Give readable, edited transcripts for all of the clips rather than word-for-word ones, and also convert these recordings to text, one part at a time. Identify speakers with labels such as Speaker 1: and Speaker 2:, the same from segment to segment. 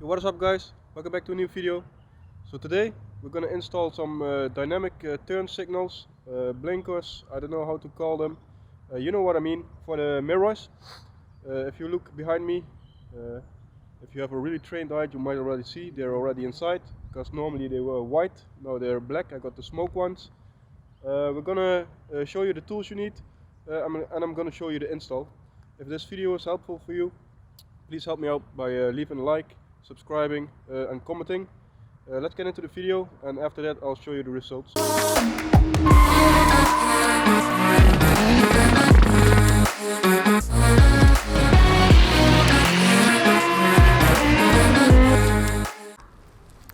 Speaker 1: Yo, what is up guys? Welcome back to a new video. So today we're gonna install some dynamic turn signals, blinkers, I don't know how to call them. You know what I mean, for the mirrors. If you look behind me, if you have a really trained eye, you might already see they're already inside, because normally they were white, now they're black. I got the smoke ones. We're gonna show you the tools you need, and I'm gonna show you the install. If this video is helpful for you, please help me out by leaving a like, subscribing and commenting. Let's get into the video, and after that I'll show you the results.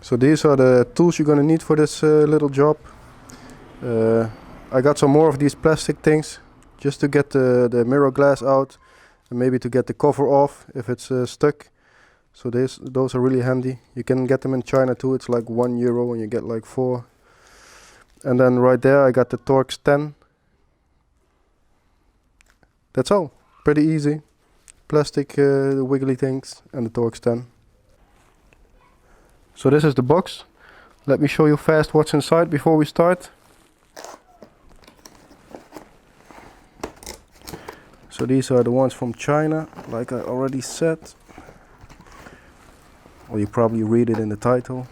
Speaker 1: So these are the tools you're gonna need for this little job. I got some more of these plastic things just to get the mirror glass out, and maybe to get the cover off if it's stuck. So those are really handy. You can get them in China too. It's like €1 and you get like 4. And then right there I got the Torx 10. That's all. Pretty easy. Plastic wiggly things and the Torx 10. So this is the box. Let me show you fast what's inside before we start. So these are the ones from China, like I already said. Well, you probably read it in the title,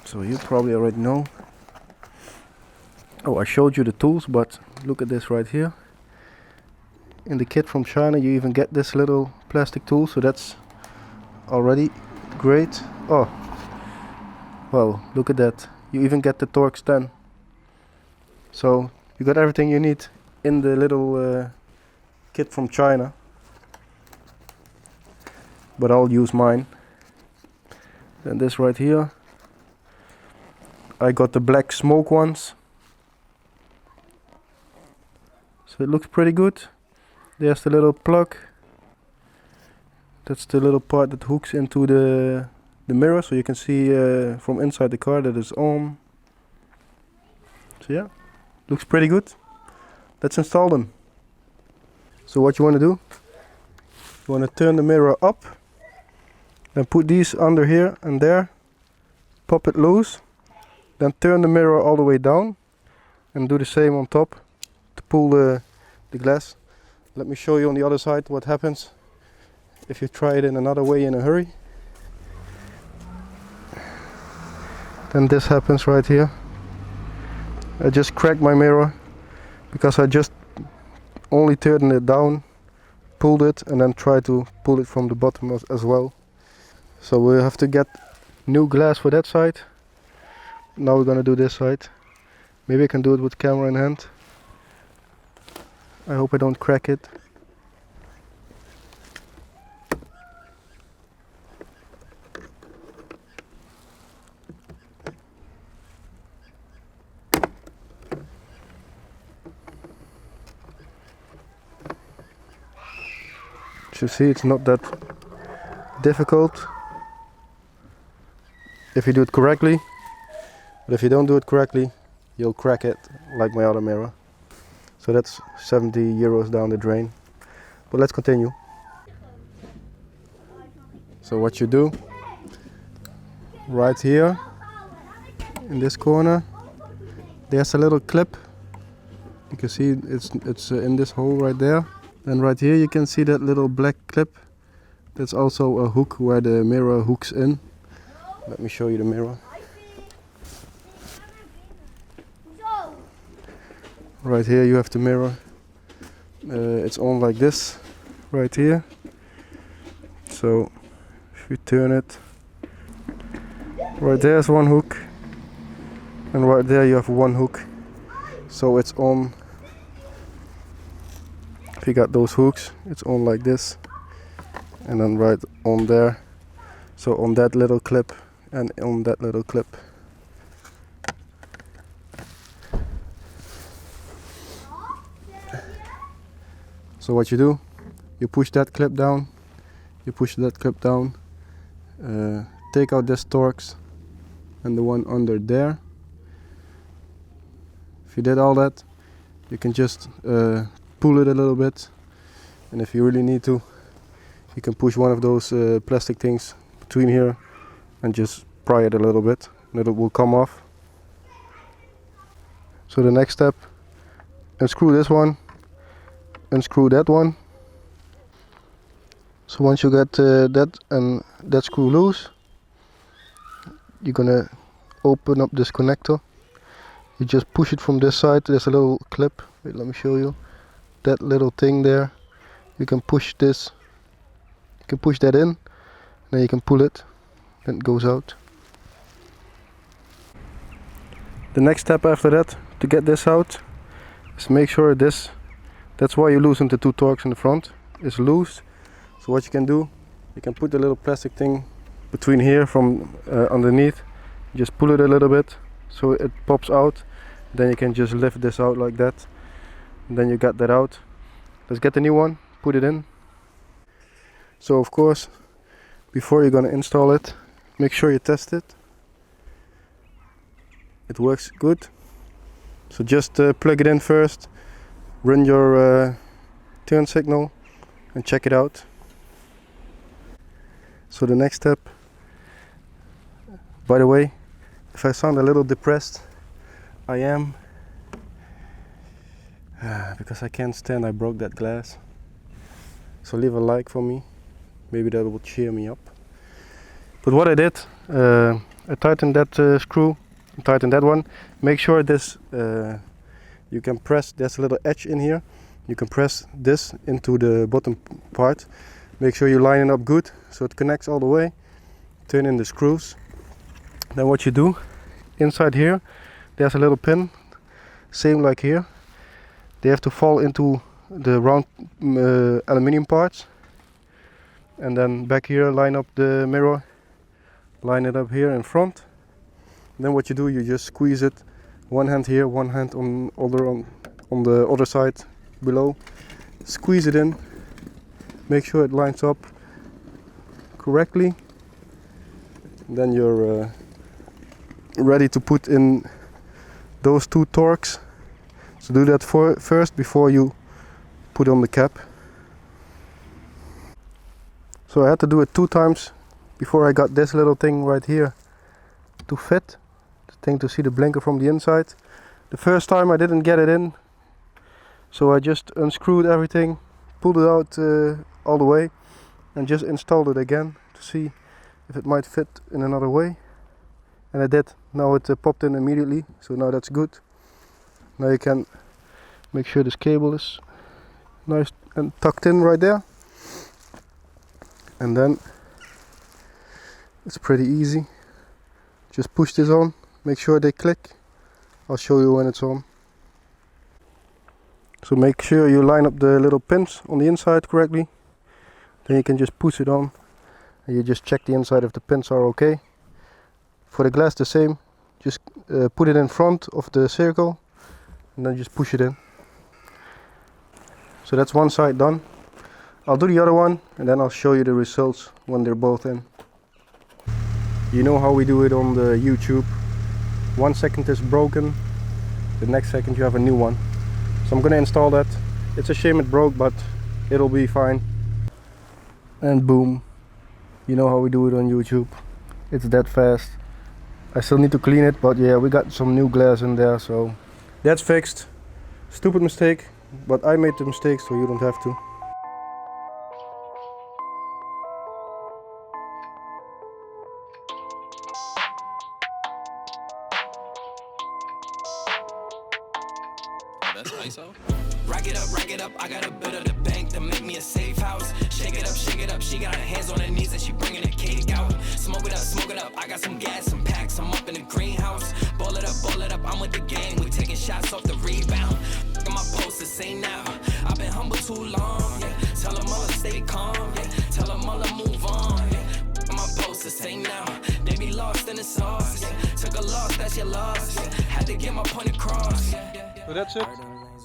Speaker 1: so you probably already know. Oh, I showed you the tools, but look at this right here. In the kit from China you even get this little plastic tool, so that's already great. Oh, well, look at that. You even get the Torx 10. So you got everything you need in the little kit from China. But I'll use mine. And this right here, I got the black smoke ones. So it looks pretty good. There's the little plug. That's the little part that hooks into the mirror, so you can see from inside the car that it's on. So yeah, looks pretty good. Let's install them. So what you want to do, you want to turn the mirror up. Then put these under here and there, pop it loose, then turn the mirror all the way down and do the same on top to pull the glass. Let me show you on the other side what happens if you try it in another way in a hurry. Then this happens right here. I just cracked my mirror because I just only turned it down, pulled it, and then tried to pull it from the bottom as well. So we'll have to get new glass for that side. Now we're gonna do this side. Maybe I can do it with camera in hand. I hope I don't crack it. As you see, it's not that difficult if you do it correctly, but if you don't do it correctly, you'll crack it like my other mirror. So that's €70 down the drain. But let's continue. So what you do, right here in this corner, there's a little clip. You can see it's in this hole right there. Then right here you can see that little black clip. That's also a hook where the mirror hooks in. Let me show you the mirror. Right here you have the mirror. It's on like this, right here. So if you turn it, right there's one hook, and right there you have one hook. So it's on. If you got those hooks, it's on like this, and then right on there. So on that little clip and on that little clip. So what you do, you push that clip down, you push that clip down, take out this Torx and the one under there. If you did all that, you can just pull it a little bit, and if you really need to, you can push one of those plastic things between here and just pry it a little bit and it will come off. So the next step, unscrew this one, unscrew that one. So once you get that and that screw loose, you're gonna open up this connector. You just push it from this side. There's a little clip. Wait, let me show you. That little thing there. You can push this. You can push that in. Then you can pull it. Then it goes out. The next step after that, to get this out, is make sure this. That's why you loosen the two Torx in the front. Is loose. So what you can do, you can put the little plastic thing between here from underneath. Just pull it a little bit so it pops out. Then you can just lift this out like that. And then you got that out. Let's get the new one, put it in. So of course, before you're gonna install it, make sure you test it. It works good. So just plug it in first, run your turn signal and check it out. So the next step, by the way, if I sound a little depressed, I am, because I can't stand I broke that glass. So leave a like for me, maybe that will cheer me up. But what I did, I tightened that screw, tightened that one. Make sure this, you can press, there's a little edge in here, you can press this into the bottom part. Make sure you line it up good so it connects all the way. Turn in the screws. Then what you do, inside here there's a little pin, same like here. They have to fall into the round aluminium parts. And then back here line up the mirror, line it up here in front. Then what you do, you just squeeze it, one hand here, one hand on the other side below. Squeeze it in. Make sure it lines up correctly. Then you're ready to put in those two Torx. So do that first before you put on the cap. So I had to do it 2 times before I got this little thing right here to fit. The thing to see the blinker from the inside. The first time I didn't get it in, so I just unscrewed everything, pulled it out all the way and just installed it again to see if it might fit in another way. And I did. Now it popped in immediately, so now that's good. Now you can make sure this cable is nice and tucked in right there. And then it's pretty easy. Just push this on, make sure they click. I'll show you when it's on. So make sure you line up the little pins on the inside correctly. Then you can just push it on and you just check the inside if the pins are okay. For the glass the same, just put it in front of the circle and then just push it in. So that's one side done. I'll do the other one and then I'll show you the results when they're both in. You know how we do it on the YouTube. 1 second is broken, the next second you have a new one. So I'm gonna install that. It's a shame it broke, but it'll be fine. And boom. You know how we do it on YouTube. It's that fast. I still need to clean it, but yeah, we got some new glass in there, so that's fixed. Stupid mistake, but I made the mistake, so you don't have to.
Speaker 2: That's ISO. Rack it up, I got a bit of the bank to make me a safe house. Shake it up, she got her hands on her knees and she bringing the cake out. Smoke it up, I got some gas, some packs, I'm up in the greenhouse. Ball it up, I'm with the gang, we taking shots off the rebound. In my posters, say now, I've been humble too long, yeah. Tell them all to stay calm, yeah. Tell them all to move on, yeah. In my posters, say now, they be lost in the sauce, yeah. Took a loss, that's your loss, yeah. Had to get my point across, yeah.
Speaker 1: So that's it.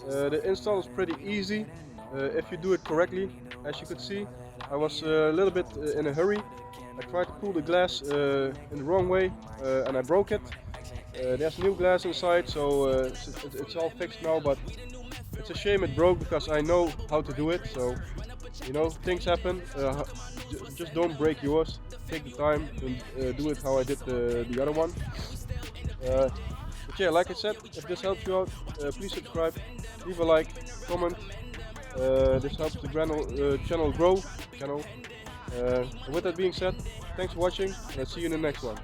Speaker 1: The install is pretty easy if you do it correctly. As you could see, I was a little bit in a hurry. I tried to pull the glass in the wrong way and I broke it. There's new glass inside, so it's all fixed now, but it's a shame it broke because I know how to do it. So You know, things happen. Just don't break yours. Take the time and do it how I did the other one. But yeah, like I said, if this helps you out, please subscribe, leave a like, comment. This helps the channel grow. And with that being said, thanks for watching, and I'll see you in the next one.